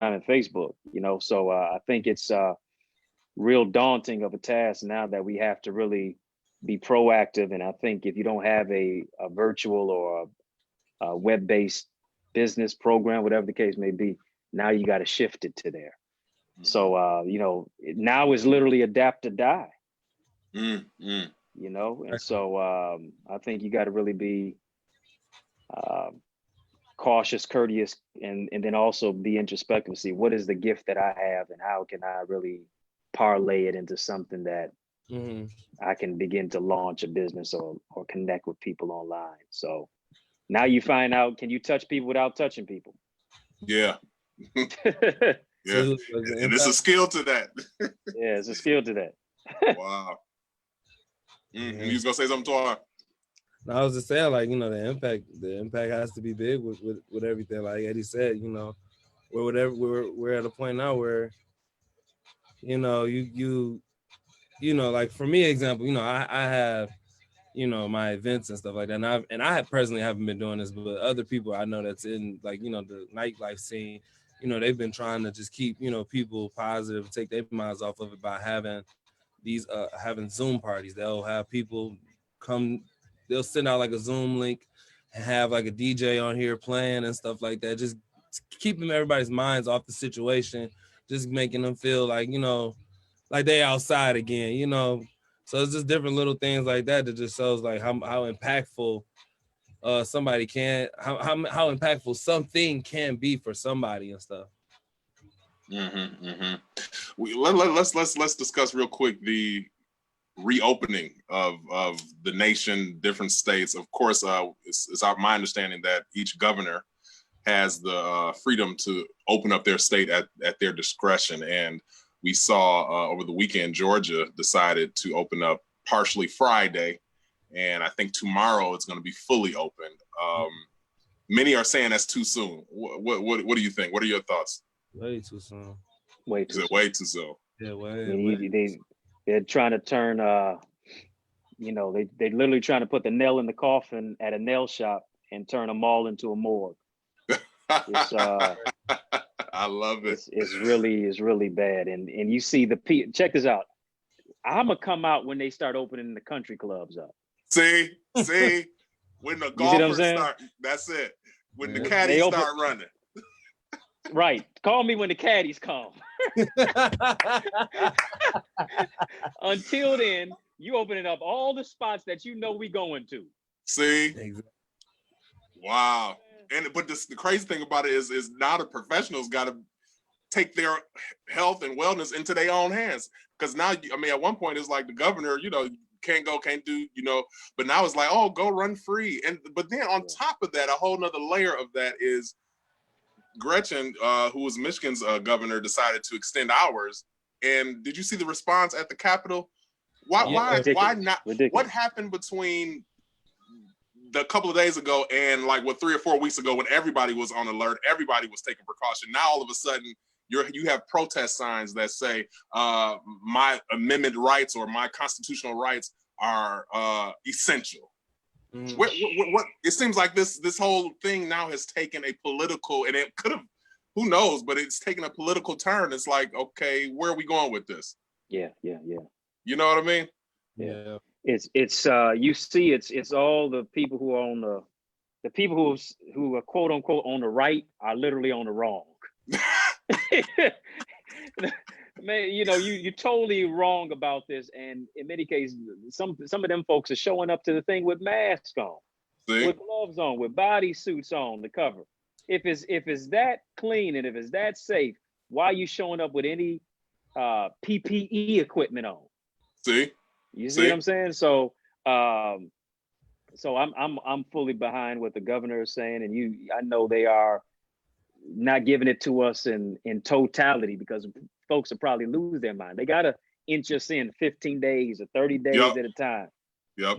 and Facebook, you know. So I think it's real daunting of a task now that we have to really be proactive. And I think if you don't have a virtual or a web-based business program, whatever the case may be, now you got to shift it to there. So, you know, now is literally adapt or die, you know? And so I think you got to really be cautious, courteous, and then also be introspective, see what is the gift that I have and how can I really parlay it into something that I can begin to launch a business or connect with people online. So now you find out, can you touch people without touching people? Yeah. Yeah. And it's a skill to that. Yeah, it's a skill to that. Wow. And you was gonna say something, Twan? No, I was just saying, like, you know, the impact has to be big with everything. Like Eddie said, you know, we're at a point now where, you know, you know, like for me, example, you know, I have, you know, my events and stuff like that. And I personally haven't been doing this, but other people I know that's in, like, you know, the nightlife scene, you know, they've been trying to just keep, you know, people positive, take their minds off of it by having these having Zoom parties. They'll have people come, they'll send out like a Zoom link and have like a DJ on here playing and stuff like that, just keeping everybody's minds off the situation, just making them feel like, you know, like they outside again, you know. So it's just different little things like that that just shows like how impactful somebody can, how impactful something can be for somebody and stuff. Let's discuss real quick the reopening of the nation, different states. Of course, it's my understanding that each governor has the freedom to open up their state at their discretion. And we saw over the weekend, Georgia decided to open up partially Friday, and I think tomorrow it's going to be fully opened. Many are saying that's too soon. What do you think? What are your thoughts? Way too soon. Way too soon. Way too soon? Yeah, they're trying to turn. You know, they literally trying to put the nail in the coffin at a nail shop and turn them all into a morgue. It's, I love it. It's really bad. And you see check this out. I'm gonna come out when they start opening the country clubs up. See, when the golfers start, that's it. When the caddies start running. Right. Call me when the caddies come. Until then, you opening up all the spots that you know we going to. See? Exactly. Wow. But the crazy thing about it is now the professionals got to take their health and wellness into their own hands. Because now, I mean, at one point it's like the governor, you know, can't go, can't do, you know, but now it's like, oh, go run free. But then on top of that, a whole nother layer of that is Gretchen, who was Michigan's governor, decided to extend hours. And did you see the response at the Capitol? Why not? Ridiculous. What happened between the couple of days ago and like 3 or 4 weeks ago when everybody was on alert, everybody was taking precaution? Now all of a sudden you have protest signs that say my amendment rights or my constitutional rights are essential. What it seems like this whole thing now has taken a political, and it could have, who knows, but it's taken a political turn. It's like, okay, where are we going with this? Yeah. You know what I mean? Yeah. It's you see, it's all the people who are on the people who are quote unquote on the right are literally on the wrong. Man, you know, you're totally wrong about this, and in many cases, some of them folks are showing up to the thing with masks on, with gloves on, with body suits on to cover. If it's that clean and if it's that safe, why are you showing up with any PPE equipment on? You see what I'm saying? So I'm fully behind what the governor is saying, and I know they are not giving it to us in totality, because folks will probably lose their mind. They gotta inch us in 15 days or 30 days at a time.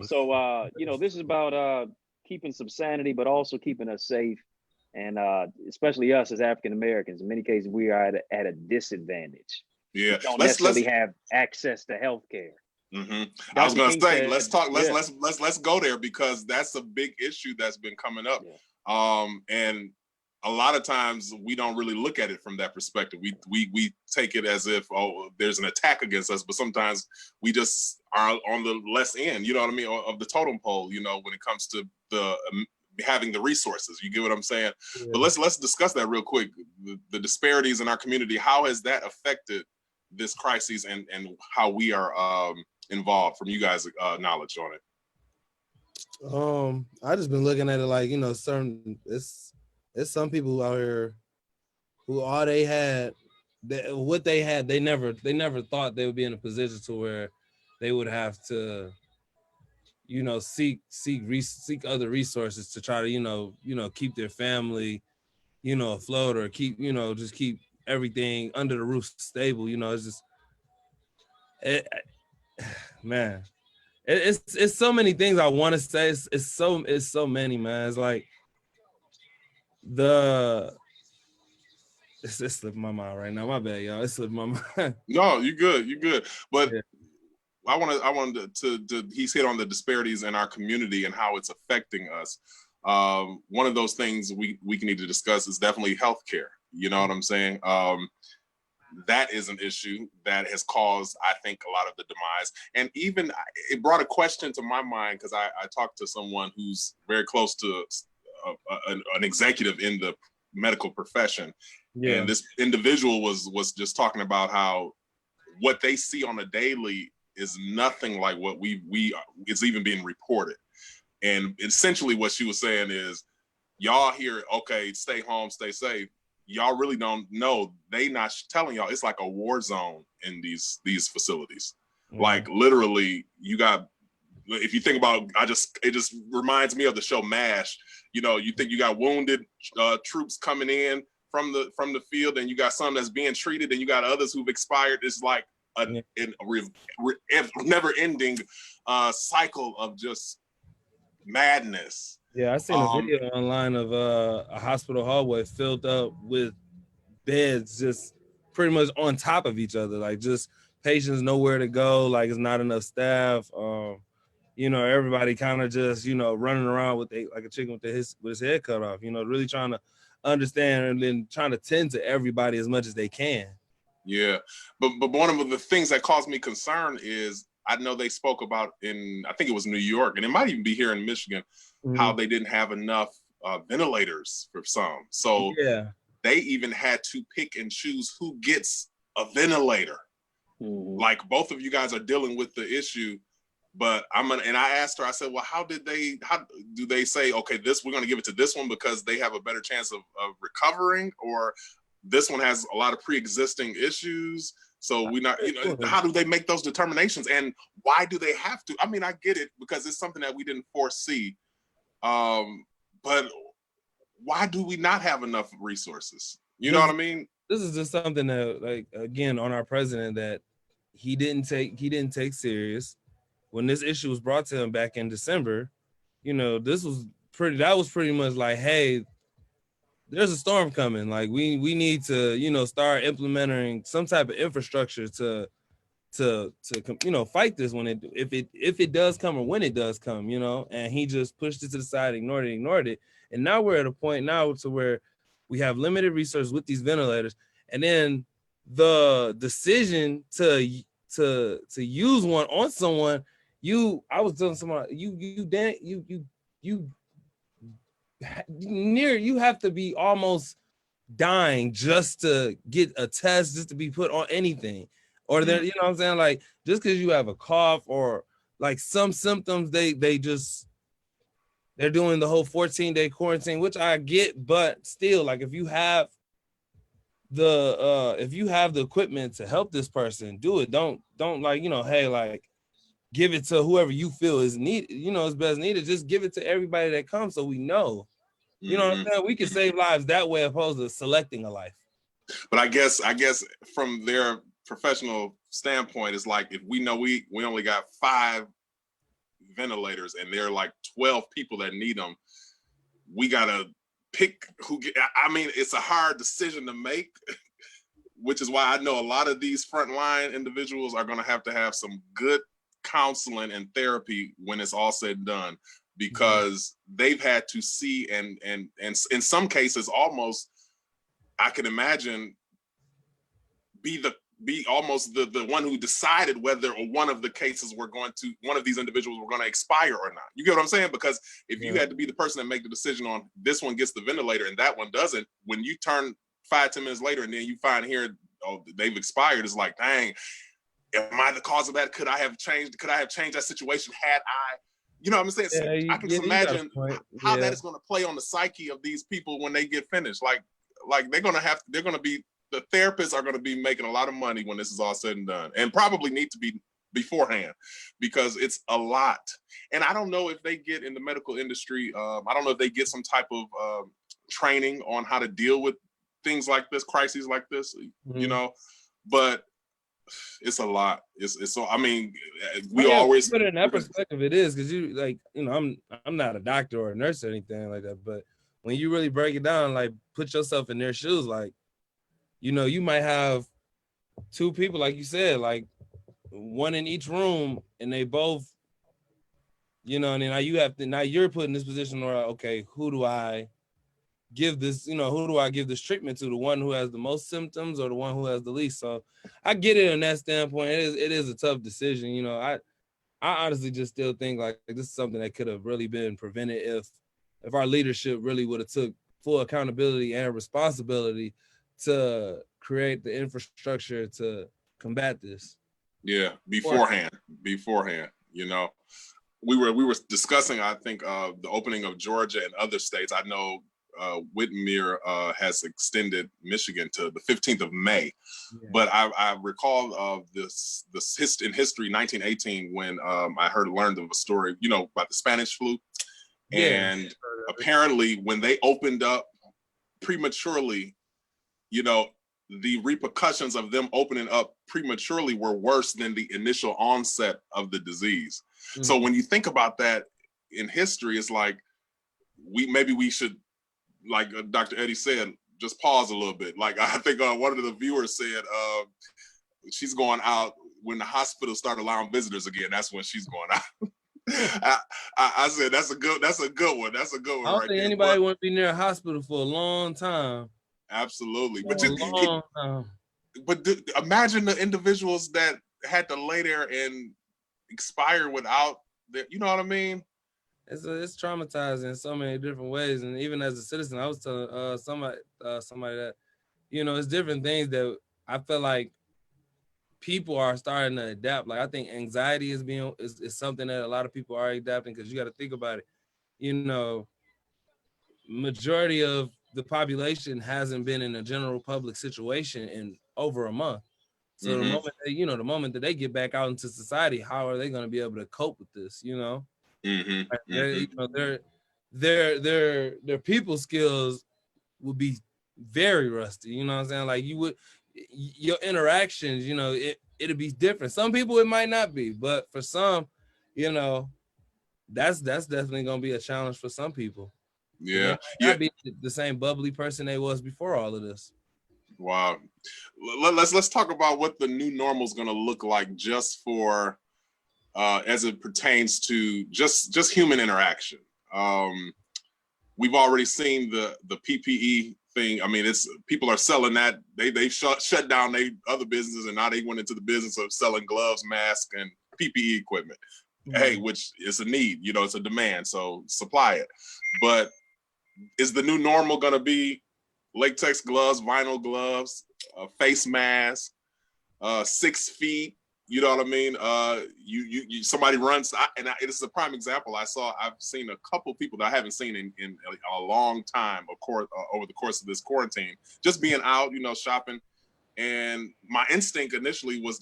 So you know, this is about keeping some sanity, but also keeping us safe, and especially us as African Americans. In many cases, we are at a disadvantage. Yeah, we don't necessarily have access to health care. I was gonna say, let's go there, because that's a big issue that's been coming up. And a lot of times we don't really look at it from that perspective. We take it as if, oh, there's an attack against us, but sometimes we just are on the less end, you know what I mean, of the totem pole, you know, when it comes to the having the resources. You get what I'm saying? Yeah. But let's discuss that real quick. The disparities in our community, how has that affected this crisis and how we are involved, from you guys' knowledge on it? I just been looking at it like, you know, it's some people out here who all they had, what they had, they never thought they would be in a position to where they would have to, you know, seek other resources to try to, you know, keep their family, you know, afloat, or keep, you know, just keep everything under the roof stable. You know, it's just, man, it's so many things I want to say. It's so many, man. It's like it's slipping my mind right now. My bad, y'all. It's slipping my mind. No, you good. But yeah. I wanted to he's hit on the disparities in our community and how it's affecting us. One of those things we need to discuss is definitely healthcare. You know what I'm saying? That is an issue that has caused, I think, a lot of the demise. And even it brought a question to my mind, because I talked to someone who's very close to an executive in the medical profession. Yeah. And this individual was just talking about how what they see on a daily is nothing like what it's even being reported. And essentially what she was saying is, y'all here, okay, stay home, stay safe. Y'all really don't know. They not telling y'all it's like a war zone in these facilities. Mm-hmm. Like literally, you got, if you think about, it just reminds me of the show MASH. You know, you think you got wounded troops coming in from the field, and you got some that's being treated, and you got others who've expired. It's like a never-ending cycle of just madness. Yeah, I seen a video online of a hospital hallway filled up with beds just pretty much on top of each other, like just patients nowhere to go, like it's not enough staff. You know, everybody kind of just, you know, running around like a chicken with his head cut off, you know, really trying to understand and then trying to tend to everybody as much as they can. Yeah, but one of the things that caused me concern is, I know they spoke about I think it was New York, and it might even be here in Michigan, mm-hmm. how they didn't have enough ventilators for some. So yeah, they even had to pick and choose who gets a ventilator. Mm-hmm. Like both of you guys are dealing with the issue, but and I asked her, I said, well, how do they say, okay, we're going to give it to this one because they have a better chance of recovering, or this one has a lot of pre-existing issues? So we not, you know, how do they make those determinations, and why do they have to? I mean, I get it because it's something that we didn't foresee, but why do we not have enough resources? You know what I mean? This is just something that, like, again, on our president, that he didn't take serious. When this issue was brought to him back in December, you know, that was pretty much like, hey, there's a storm coming. Like we need to, you know, start implementing some type of infrastructure to you know, fight this if it does come, or when it does come, you know. And he just pushed it to the side, ignored it. And now we're at a point now to where we have limited resources with these ventilators, and then the decision to use one on someone. I was telling someone, you have to be almost dying just to get a test, just to be put on anything, or you know what I'm saying, like just because you have a cough or like some symptoms, they're doing the whole 14-day quarantine, which I get, but still, like if you have the equipment to help this person, do it. Don't like, you know, hey, like give it to whoever you feel is needed, you know, is best needed. Just give it to everybody that comes, so we know. You know what I'm saying? We can save lives that way, opposed to selecting a life. But I guess from their professional standpoint, it's like, if we know we only got 5 ventilators and there are like 12 people that need them, we gotta pick I mean, it's a hard decision to make, which is why I know a lot of these frontline individuals are gonna have to have some good counseling and therapy when it's all said and done, because they've had to see and in some cases almost, I can imagine, be almost the one who decided whether one of these individuals were going to expire or not. You get what I'm saying? Because if you had to be the person that make the decision on this one gets the ventilator and that one doesn't, when you turn 5-10 minutes later and then you find here, oh, they've expired, it's like, dang, am I the cause of that? Could I have changed that situation had I, you know what I'm saying? I can just imagine how that is going to play on the psyche of these people when they get finished. Like the therapists are going to be making a lot of money when this is all said and done, and probably need to be beforehand, because it's a lot. And I don't know if they get in the medical industry, I don't know if they get some type of training on how to deal with things like this, crises like this, you know, but it's a lot. It's so, I mean, we always put it in that perspective. It is, because you, like, you know, I'm not a doctor or a nurse or anything like that, but when you really break it down, like, put yourself in their shoes, like, you know, you might have two people, like you said, like one in each room, and they both, you know, and then now you're put in this position where, okay, who do I give this treatment to? The one who has the most symptoms or the one who has the least? So I get it in that standpoint. It is a tough decision. You know, I honestly just still think like this is something that could have really been prevented if our leadership really would have took full accountability and responsibility to create the infrastructure to combat this. Yeah, beforehand, you know. We were discussing, I think, the opening of Georgia and other states. I know Whitmer has extended Michigan to the 15th of May. Yeah. But I recall this in history, 1918, when I learned of a story, you know, about the Spanish flu. Yeah. And apparently when they opened up prematurely, you know, the repercussions of them opening up prematurely were worse than the initial onset of the disease. Mm-hmm. So when you think about that in history, it's like maybe we should, like Dr. Eddie said, just pause a little bit. Like I think one of the viewers said she's going out when the hospitals start allowing visitors again. That's when she's going out. I said that's a good one. That's a good one. I don't think anybody want to be near a hospital for a long time. Absolutely, but imagine the individuals that had to lay there and expire without their, you know what I mean? It's traumatizing in so many different ways, and even as a citizen, I was telling somebody that, you know, it's different things that I feel like people are starting to adapt. Like I think anxiety is something that a lot of people are adapting, because you got to think about it. You know, majority of the population hasn't been in a general public situation in over a month. So the moment that they get back out into society, how are they going to be able to cope with this? You know, you know, their people skills would be very rusty. You know what I'm saying? Like your interactions, you know, it'll be different. Some people it might not be, but for some, you know, that's definitely going to be a challenge for some people. Yeah, not be the same bubbly person they was before all of this. Wow. Let's talk about what the new normal is going to look like, just for as it pertains to just human interaction. We've already seen the PPE thing. I mean, people are selling that. They shut down their other businesses, and now they went into the business of selling gloves, masks, and PPE equipment. Mm-hmm. Hey, which is a need, you know, it's a demand, so supply it. But is the new normal going to be latex gloves, vinyl gloves, face mask, 6 feet? You know what I mean? You somebody runs, it's a prime example. I've seen a couple people that I haven't seen in a long time, of course, over the course of this quarantine, just being out, you know, shopping. And my instinct initially was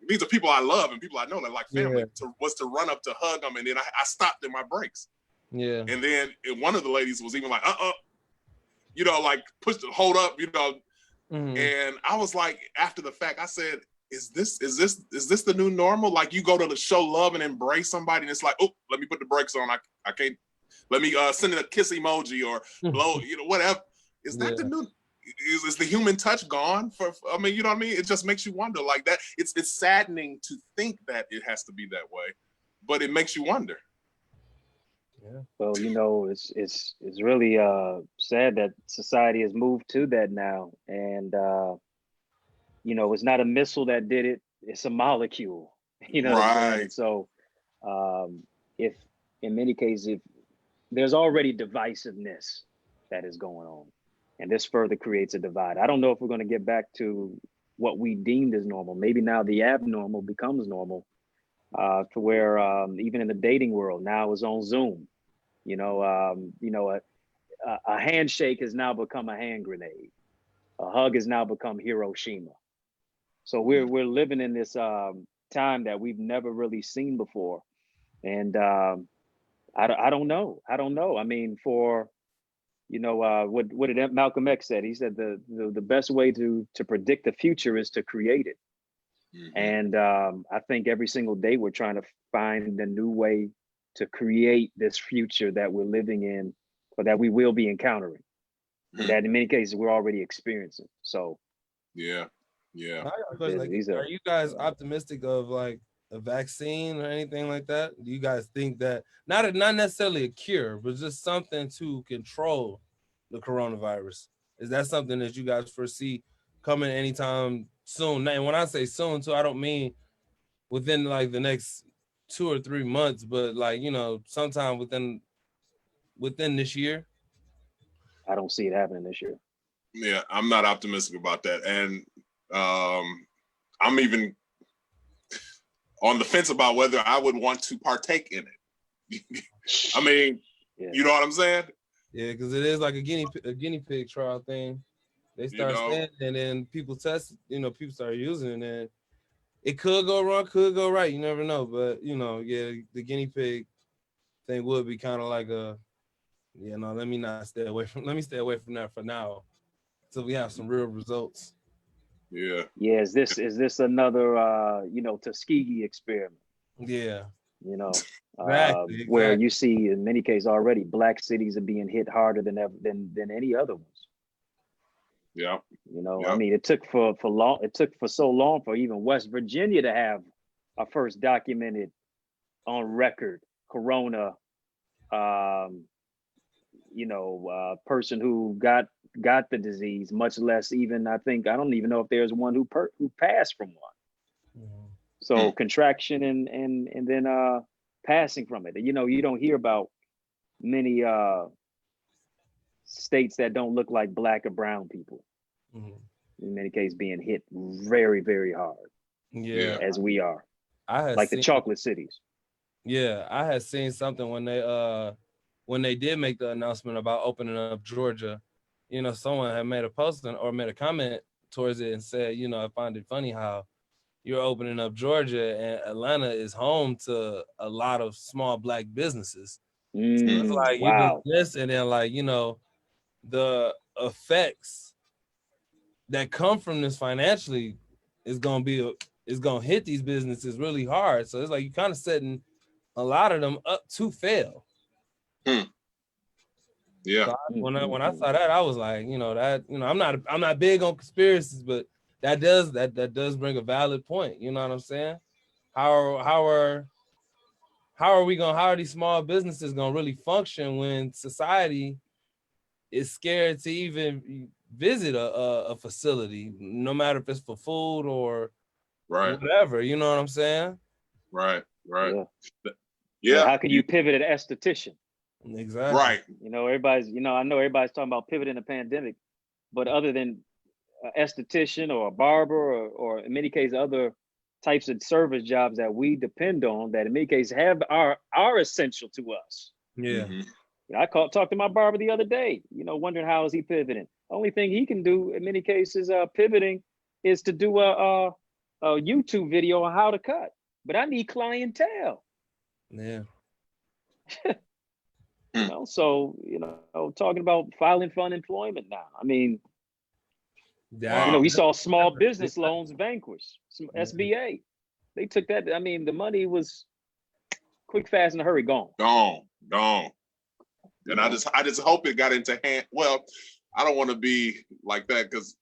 these are people I love and people I know that like family, was to run up to hug them, and then I stopped in my brakes. Yeah. And then one of the ladies was even like, you know, like hold up, you know. Mm-hmm. And I was like, after the fact, I said, is this the new normal? Like you go to show love and embrace somebody, and it's like, oh, let me put the brakes on. I can't. Let me send it a kiss emoji or blow, you know, whatever. Is that the new? Is the human touch gone? I mean, you know what I mean? It just makes you wonder like that. It's saddening to think that it has to be that way, but it makes you wonder. Yeah. Well, you know, it's really sad that society has moved to that now, and you know, it's not a missile that did it; it's a molecule. You know what I'm saying? Right. And so, if in many cases, if there's already divisiveness that is going on, and this further creates a divide. I don't know if we're going to get back to what we deemed as normal. Maybe now the abnormal becomes normal, to where even in the dating world now is on Zoom. You know, a handshake has now become a hand grenade. A hug has now become Hiroshima. So we're living in this time that we've never really seen before, and I don't know. I don't know. I mean, for you know, what did Malcolm X said? He said the best way to predict the future is to create it. And I think every single day we're trying to find a new way to create this future that we're living in, or that we will be encountering, that in many cases we're already experiencing. So yeah. Like, are you guys optimistic of like a vaccine or anything like that? Do you guys think that not necessarily a cure, but just something to control the coronavirus? Is that something that you guys foresee coming anytime soon? And when I say soon, too, I don't mean within like the next 2 or 3 months, but like, you know, sometime within this year. I don't see it happening this year. Yeah, I'm not optimistic about that, and I'm even on the fence about whether I would want to partake in it. I mean, you know what I'm saying? Yeah, because it is like a guinea pig trial thing. They start saying, and then people test. You know, people start using it, and it could go wrong, could go right. You never know. But you know, yeah, the guinea pig thing would be kind of like a, yeah, no, let me stay away from that for now, until we have some real results. Yeah. Yeah. Is this another you know, Tuskegee experiment? Yeah. You know, exactly. Where you see in many cases already Black cities are being hit harder than ever than any other ones. Yeah. You know, I mean, it took for so long for even West Virginia to have a first documented on record corona, you know, person who got the disease, much less even, I don't even know if there's one who passed from one. So contraction and then passing from it. You know, you don't hear about many states that don't look like Black or brown people. In many cases being hit very, very hard. Yeah. As we are. The chocolate cities. Yeah, I had seen something when they did make the announcement about opening up Georgia. You know, someone had made a post or made a comment towards it and said, you know, I find it funny how you're opening up Georgia and Atlanta is home to a lot of small Black businesses. So it's like you do this, and then like, you know, the effects that come from this financially is gonna hit these businesses really hard. So it's like you kind of setting a lot of them up to fail. Yeah. So when I saw that, I was like, you know, I'm not big on conspiracies, but that does bring a valid point. You know what I'm saying? How are these small businesses gonna really function when society is scared to even visit a facility, no matter if it's for food or whatever? You know what I'm saying? Right. Yeah. How can you pivot an esthetician? Exactly. Right. You know, I know everybody's talking about pivoting a pandemic, but other than an esthetician or a barber or in many cases other types of service jobs that we depend on, that in many cases are essential to us. Yeah. I talked to my barber the other day, you know, wondering how is he pivoting. Only thing he can do in many cases pivoting is to do a YouTube video on how to cut. But I need clientele. Yeah. You know, so, you know, talking about filing for unemployment now. I mean, you know, we saw small business loans vanquish, some SBA. They took that. I mean, the money was quick, fast, in a hurry, gone. And I just hope it got into hand. Well, I don't want to be like that because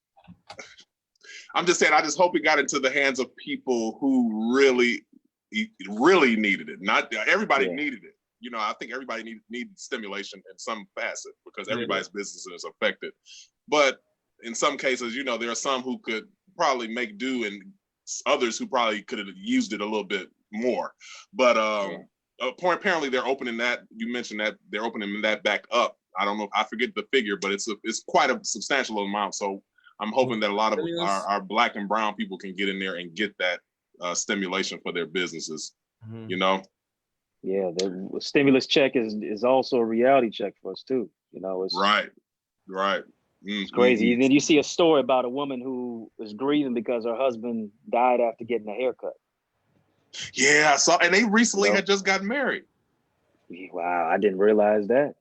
I'm just saying I just hope it got into the hands of people who really needed it. Not everybody needed it, you know, I think everybody needs stimulation in some facet because everybody's business is affected. But in some cases, you know, there are some who could probably make do and others who probably could have used it a little bit more. But apparently they're opening that, you mentioned that they're opening that back up. I don't know, I forget the figure, but it's quite a substantial amount. So I'm hoping that a lot of our Black and brown people can get in there and get that stimulation for their businesses, you know? Yeah, the stimulus check is also a reality check for us too. You know, it's right. It's crazy. And then you see a story about a woman who was grieving because her husband died after getting a haircut. Yeah, and they recently had just gotten married. Wow, I didn't realize that.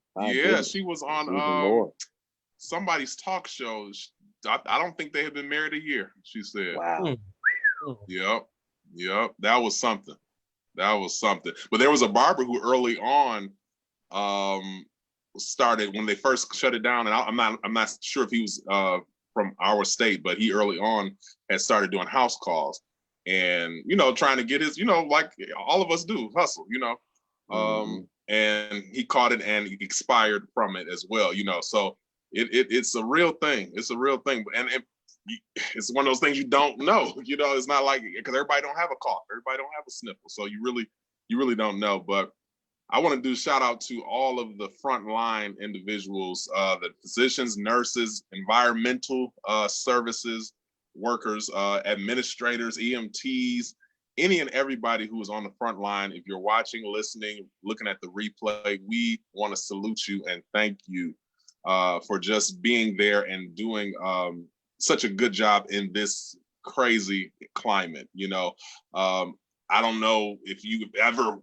She was on somebody's talk show. I don't think they had been married a year, she said. Wow. Yep. That was something. But there was a barber who early on started when they first shut it down, and I'm not sure if he was from our state, but he early on had started doing house calls and, you know, trying to get his, you know, like all of us do, hustle, you know. And he caught it and he expired from it as well, you know. So it's a real thing. It's a real thing, and it's one of those things you don't know. You know, it's not like, because everybody don't have a cough, everybody don't have a sniffle, so you really don't know. But I want to do a shout out to all of the frontline individuals, the physicians, nurses, environmental services workers, administrators, EMTs, any and everybody who is on the front line. If you're watching, listening, looking at the replay, we want to salute you and thank you for just being there and doing such a good job in this crazy climate. You know, I don't know if you've ever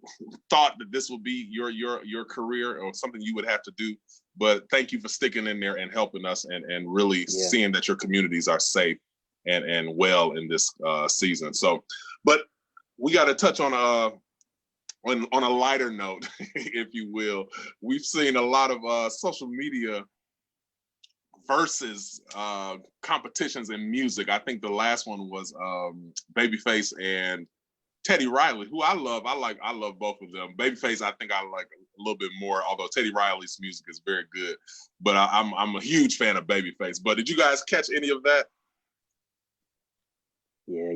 thought that this would be your career or something you would have to do, but thank you for sticking in there and helping us and really seeing that your communities are safe and well in this season. So, but we got to touch on a lighter note, if you will. We've seen a lot of social media versus competitions in music. I think the last one was Babyface and Teddy Riley, who I love. I love both of them. Babyface, I think I like a little bit more, although Teddy Riley's music is very good. But I'm a huge fan of Babyface. But did you guys catch any of that? Yeah.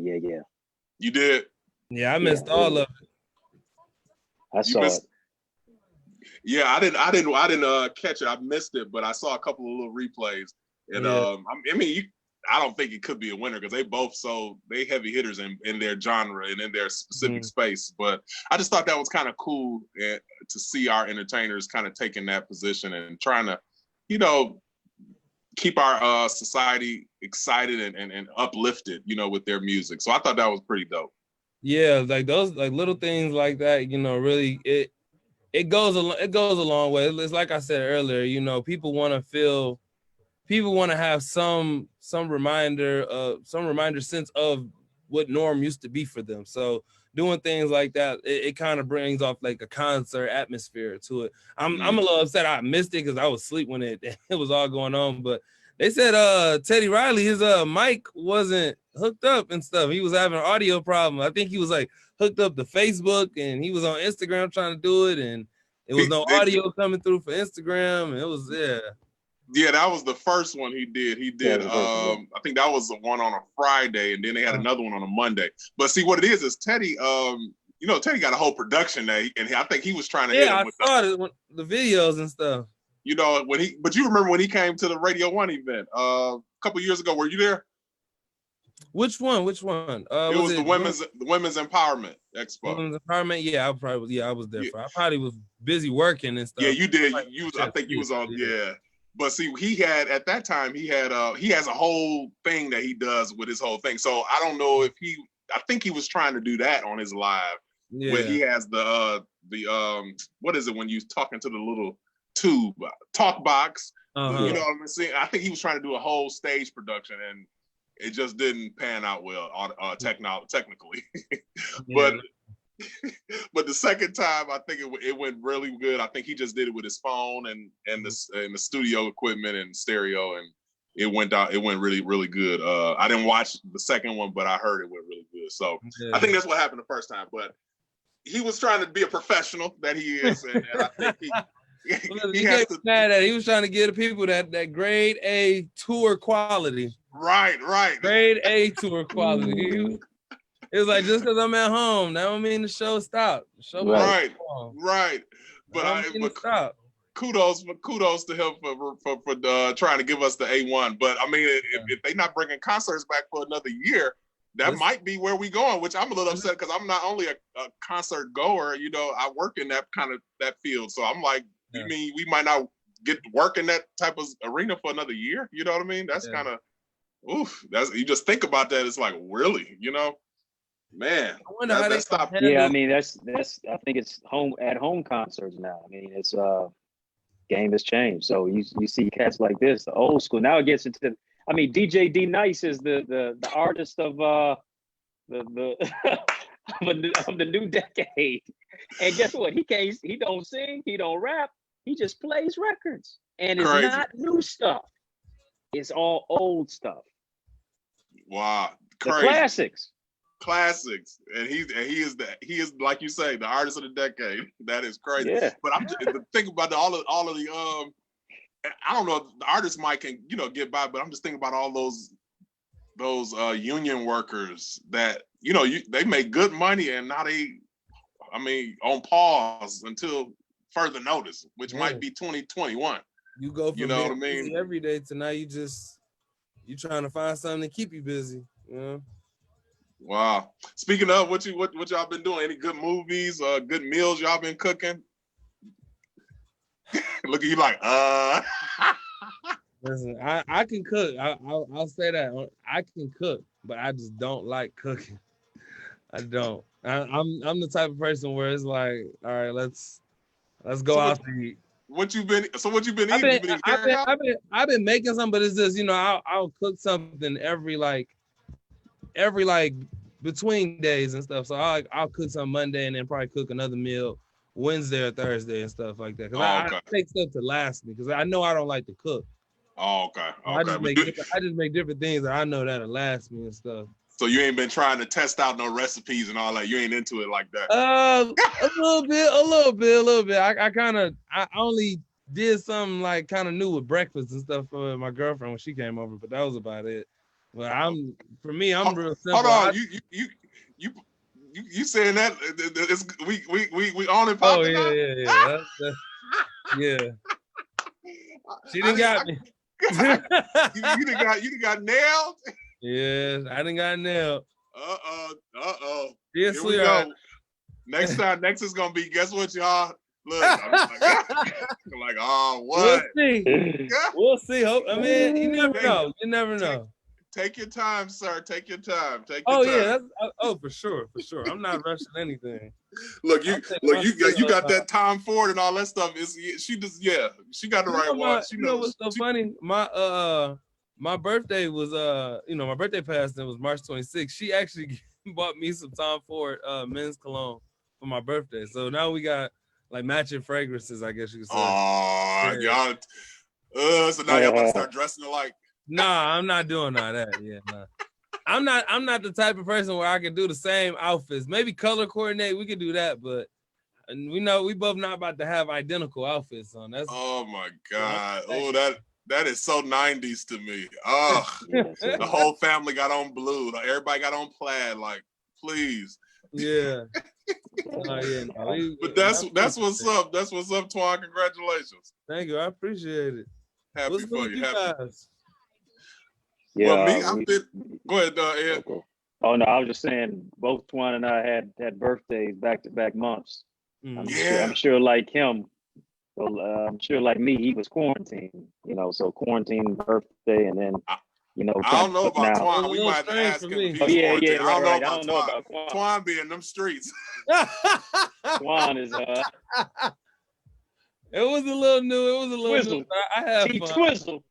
You did? Yeah, I missed all of it. I saw it. Yeah, I didn't catch it. I missed it, but I saw a couple of little replays. And I don't think it could be a winner because they heavy hitters in their genre and in their specific space. But I just thought that was kind of cool to see our entertainers kind of taking that position and trying to, you know, keep our society excited and uplifted, you know, with their music. So I thought that was pretty dope. Yeah, like those like little things like that, you know, really it goes a long way. It's like I said earlier, you know, people want to have some reminder sense of what norm used to be for them. So doing things like that, it kind of brings off like a concert atmosphere to it. I'm a little upset I missed it because I was asleep when it was all going on. But they said Teddy Riley, his mic wasn't hooked up and stuff. He was having an audio problem. I think he was like hooked up to Facebook and he was on Instagram trying to do it, and it was no audio coming through for Instagram. And it was Yeah, that was the first one he did. I think that was the one on a Friday, and then they had another one on a Monday. But see, what it is Teddy, you know, Teddy got a whole production there, and I think he was trying to hit him with the videos and stuff. You know, but you remember when he came to the Radio 1 event a couple years ago, were you there? Which one? It was the Women's Empowerment Expo. Women's Empowerment, yeah, I was there. I probably was busy working and stuff. Yeah, you did. I think you was on, yeah. But see, he has a whole thing that he does with his whole thing. So I don't know if I think he was trying to do that on his live. Yeah. Where he has the what is it when you talking to the little tube talk box? You know what I'm saying? I think he was trying to do a whole stage production, and it just didn't pan out well technically. But the second time, I think it went really good. I think he just did it with his phone and the studio equipment and stereo, and it went really, really good. I didn't watch the second one, but I heard it went really good. So I think that's what happened the first time. But he was trying to be a professional that he is, and I think he has to. Mad at it. He was trying to give the people that grade A tour quality. Right. Grade A tour quality. It was like, just because I'm at home, that don't mean the show stopped. The show right. But stop. Kudos to him for trying to give us the A1. But I mean, if they're not bringing concerts back for another year, that might be where we going. Which I'm a little upset because I'm not only a concert goer. You know, I work in that field. So I'm like, you mean we might not get to work in that type of arena for another year? You know what I mean? That's kind of oof. That's, you just think about that. It's like, really, you know. Man, I wonder how they stop. Yeah, I mean that's I think it's at home concerts now. I mean, it's game has changed. So you see cats like this, the old school. Now it gets into, I mean, DJ D Nice is the artist of the of the new decade. And guess what? He don't sing, he don't rap, he just plays records. And it's not new stuff. It's all old stuff. Wow. Crazy. The classics, and he is like you say, the artist of the decade. That is crazy. Yeah. But I'm just thinking about all of the I don't know if the artists might can get by, but I'm just thinking about all those union workers that they make good money and now on pause until further notice, which might be 2021. You go from what I mean every day to now you trying to find something to keep you busy, you know. Wow. Speaking of, what y'all been doing? Any good movies, good meals y'all been cooking? Look at you like, Listen, I can cook. I'll say that. I can cook, but I just don't like cooking. I don't. I'm the type of person where it's like, all right, let's go out to eat. What you been eating? I've been making something, but it's just, I'll cook something every between days and stuff. So I'll cook some Monday and then probably cook another meal Wednesday or Thursday and stuff like that. Because I take stuff to last me because I know I don't like to cook. Oh, okay. I just make different things that I know that'll last me and stuff. So you ain't been trying to test out no recipes and all that. You ain't into it like that. A little bit. I only did something like kind of new with breakfast and stuff for my girlfriend when she came over, but that was about it. Well, I'm real simple. Hold on, you saying that we on it? Oh yeah. Yeah. She done got me. you done got nailed. Yes, I done got nailed. Uh-oh. Here we go. Next is gonna be, guess what, y'all? Look, I'm like, oh, what? We'll see. I mean, you never know. Take your time, sir. Take your time. Yeah, for sure. I'm not rushing anything. Look, you got that Tom Ford and all that stuff. She got the right one. You know what's so funny? My birthday was my birthday passed and it was March 26th. She actually bought me some Tom Ford men's cologne for my birthday. So now we got like matching fragrances, I guess you could say. Oh, y'all. So now y'all about to start dressing alike. Nah, I'm not doing all that. Yeah, nah. I'm not the type of person where I can do the same outfits. Maybe color coordinate, we could do that, but we know we both not about to have identical outfits on. Oh my God. That is so 90s to me. Oh, the whole family got on blue. Everybody got on plaid. Like, please. Yeah. But that's what's up. That's what's up, Twan. Congratulations. Thank you. I appreciate it. Happy what's for you. Guys? Yeah, well, go ahead, Ed. Okay. Oh no, I was just saying both Twan and I had birthdays back-to-back months. I'm sure like him. Well, I'm sure like me, he was quarantined. So quarantine birthday, and then I don't know about Twan. We might have to ask him. Right. I don't know about Twan being in them streets. Twan is It was a little new. Twizzle. I have fun. Twizzle.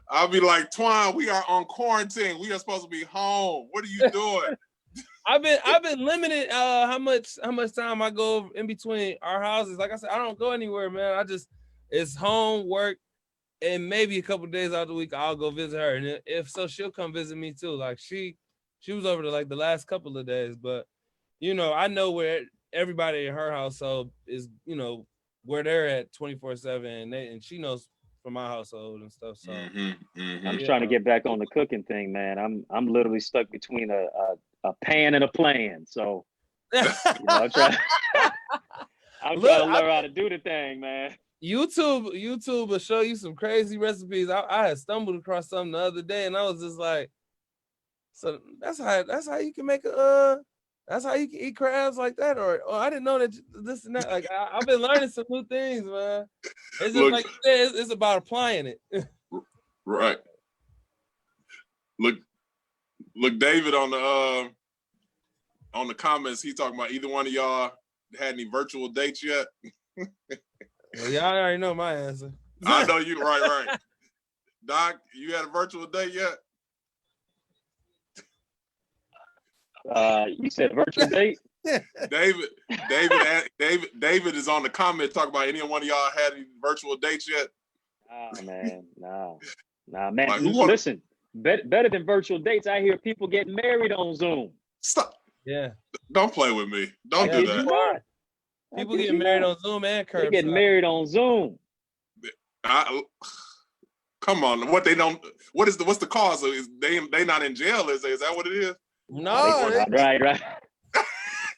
I'll be like, Twan, we are on quarantine. We are supposed to be home. What are you doing? I've been limited how much time I go in between our houses. Like I said, I don't go anywhere, man. It's home, work, and maybe a couple days out of the week I'll go visit her. And if so, she'll come visit me too. Like she She was over like the last couple of days, but you know, I know where everybody in her household is, you know, where they're at 24/7, and she knows from my household and stuff. So I'm trying to get back on the cooking thing, man. I'm literally stuck between a pan and a plan. So you know, I'm trying to learn how to do the thing, man. YouTube will show you some crazy recipes. I had stumbled across something the other day, and I was just like, so that's how you can make that's how you can eat crabs like that, or I didn't know that this and that. Like I've been learning some new things, man. It's just like it's about applying it. Right. Look, David on the comments. He's talking about either one of y'all had any virtual dates yet? Well, y'all already know my answer. I know you. Right. Doc, you had a virtual date yet? You said virtual date? David is on the comment talking about any one of y'all had any virtual dates yet? Nah, man. Like, listen, better than virtual dates. I hear people get married on Zoom. Stop. Yeah. Don't play with me. Don't do that. People get married on Zoom and curbside. They get married on Zoom. Come on. What's the cause? Is they not in jail? Is that what it is? No. Right.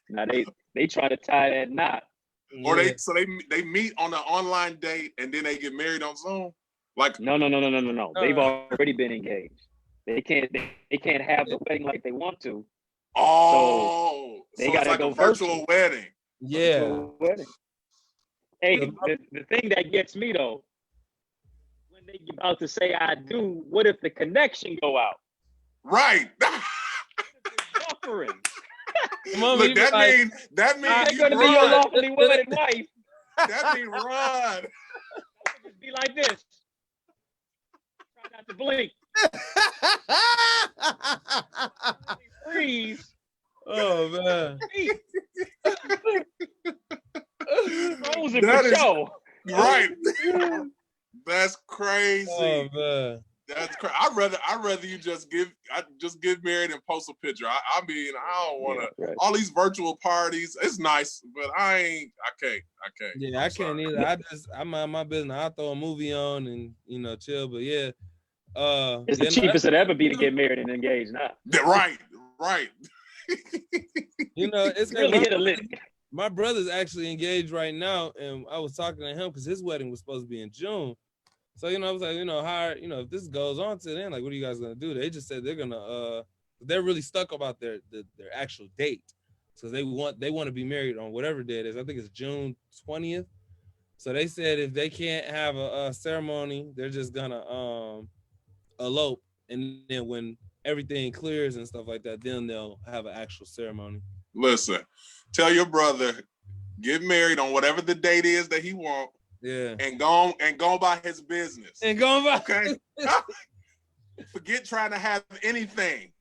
Now they try to tie that knot. Or they meet on an online date and then they get married on Zoom? Like no. They've already been engaged. They can't have the wedding like they want to. Oh, so they gotta go a virtual wedding. Yeah. Virtual wedding. Hey, the thing that gets me though, when they about to say I do, what if the connection go out? Right. Buffering. Look, that means they're gonna be your lawfully wedded wife. That means run. Just be like this. Try not to blink. Freeze. Oh man. Frozen for show. Right. That's crazy. Oh man. That's crazy. I'd rather you just get married and post a picture. I mean, I don't want to. All these virtual parties, it's nice, but I can't. Yeah, I can't either. I'm on my business. I throw a movie on and chill. But yeah, it's the cheapest it'd ever be to get married and engaged now. Right. It's really hit a lick. My brother's actually engaged right now, and I was talking to him because his wedding was supposed to be in June. So, I was like, if this goes on to then, like, what are you guys gonna do? They just said they're really stuck about their actual date. So they want to be married on whatever day it is. I think it's June 20th. So they said if they can't have a ceremony, they're just gonna elope, and then when everything clears and stuff like that, then they'll have an actual ceremony. Listen, tell your brother, get married on whatever the date is that he wants. Yeah. And go by his business. Okay. Forget trying to have anything.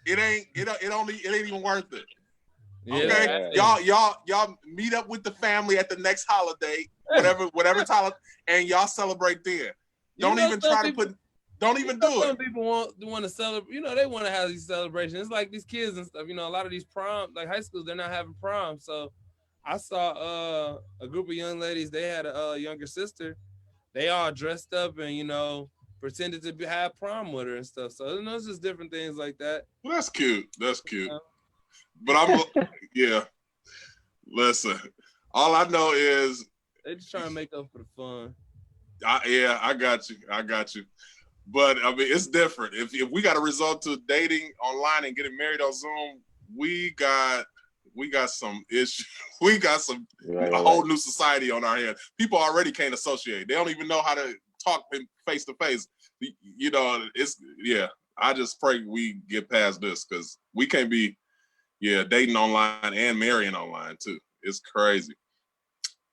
It ain't even worth it. Okay. Yeah. Y'all meet up with the family at the next holiday, whatever holiday, and y'all celebrate there. Don't even do it. Some people want to celebrate. They want to have these celebrations. It's like these kids and stuff. A lot of these prom, like high schools, they're not having prom. So I saw a group of young ladies. They had a younger sister. They all dressed up and pretended to have prom with her and stuff. So it's just different things like that. Well, that's cute. But yeah. Listen, all I know is they just trying to make up for the fun. I got you. But I mean, it's different. If we got to resort to dating online and getting married on Zoom, we got some issues. We got a whole new society on our hands. People already can't associate. They don't even know how to talk face to face. I just pray we get past this because we can't be dating online and marrying online too. It's crazy.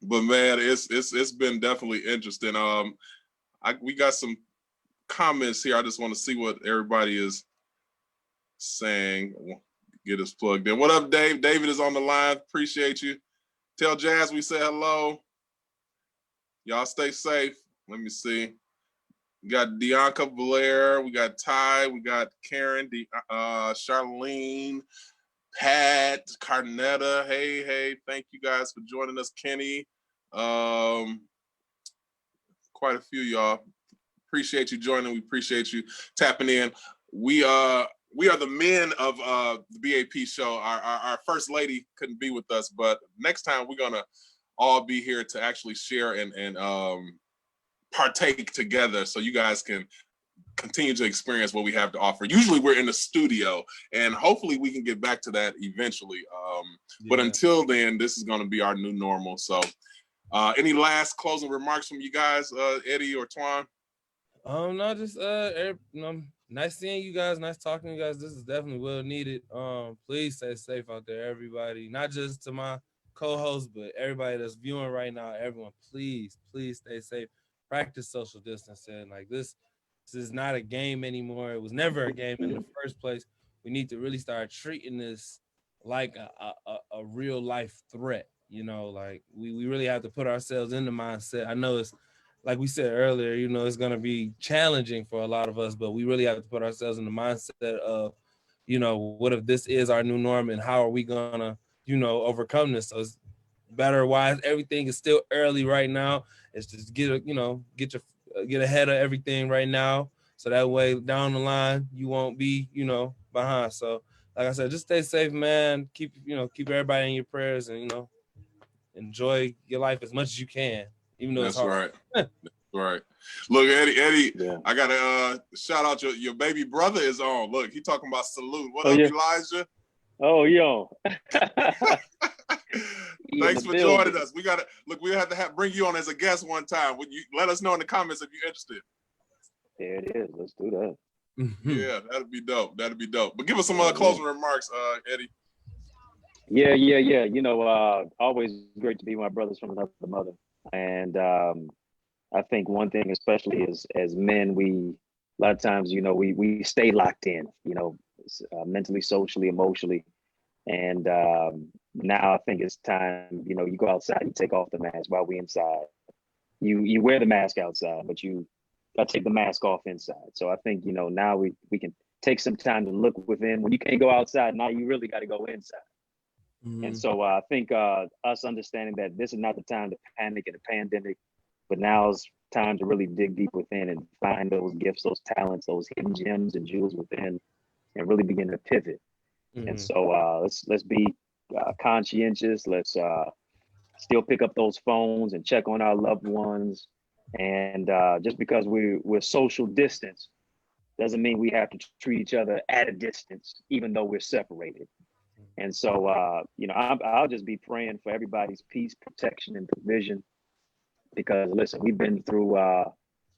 But man, it's been definitely interesting. We got some comments here. I just want to see what everybody is saying. Get us plugged in. What up, Dave? David is on the line. Appreciate you. Tell Jazz we say hello. Y'all stay safe. Let me see. We got Bianca Blair, we got Ty, we got Karen, Charlene, Pat, Carnetta. Hey, thank you guys for joining us. Kenny, quite a few y'all. Appreciate you joining. We appreciate you tapping in. We are the men of the BAP show. Our first lady couldn't be with us, but next time we're gonna all be here to actually share and partake together, so you guys can continue to experience what we have to offer. Usually we're in the studio, and hopefully we can get back to that eventually. But until then, this is going to be our new normal. So any last closing remarks from you guys, Eddie or Twan? No, just nice seeing you guys, nice talking to you guys. This is definitely well needed. Please stay safe out there, everybody. Not just to my co-host, but everybody that's viewing right now. Everyone, please stay safe. Practice social distancing. Like this is not a game anymore. It was never a game in the first place. We need to really start treating this like a real life threat. You know, like we really have to put ourselves in the mindset. I know it's like we said earlier, you know, it's going to be challenging for a lot of us, but we really have to put ourselves in the mindset of, you know, what if this is our new norm and how are we going to, you know, overcome this? So it's better wise. Everything is still early right now. It's just get ahead of everything right now. So that way down the line, you won't be, you know, behind. So like I said, just stay safe, man. Keep everybody in your prayers and, you know, enjoy your life as much as you can. Even though That's it's hard. Right. That's right. Look, Eddie, yeah. I gotta shout out your baby brother is on. Look, he talking about salute. What up, Elijah? Oh, yo. Thanks for joining us. We have to bring you on as a guest one time. Would you let us know in the comments if you're interested? There it is. Let's do that. Yeah, that'd be dope. But give us some closing remarks, Eddie. Yeah. You know, always great to be with my brothers from another mother. And I think one thing, especially as men, a lot of times, you know, we stay locked in, you know, mentally, socially, emotionally. And now I think it's time, you know, you go outside, you take off the mask while we inside. You wear the mask outside, but you got to take the mask off inside. So I think, you know, now we can take some time to look within. When you can't go outside, now you really got to go inside. And so I think us understanding that this is not the time to panic in a pandemic, but now's time to really dig deep within and find those gifts, those talents, those hidden gems and jewels within, and really begin to pivot. And so let's be conscientious. Let's still pick up those phones and check on our loved ones. And just because we're social distance doesn't mean we have to treat each other at a distance, even though we're separated. And so, you know, I'll just be praying for everybody's peace, protection, and provision. Because listen, we've been through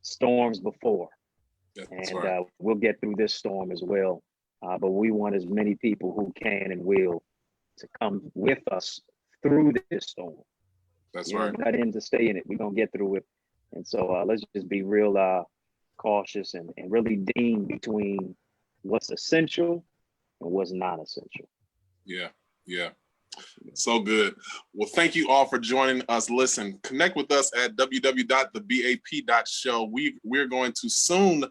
storms before, and we'll get through this storm as well. But we want as many people who can and will to come with us through this storm. That's right. We're not in to stay in it. We're gonna get through it. And so let's just be real cautious and really deem between what's essential and what's not essential. Yeah. So good. Well, thank you all for joining us. Listen, connect with us at www.thebap.show. We're going to soon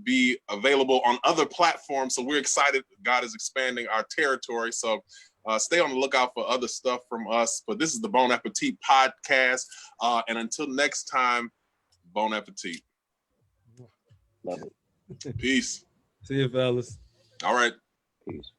be available on other platforms. So we're excited. God is expanding our territory. So stay on the lookout for other stuff from us. But this is the Bon Appetit podcast. And until next time, Bon Appetit. Love it. Peace. See you, fellas. All right. Peace.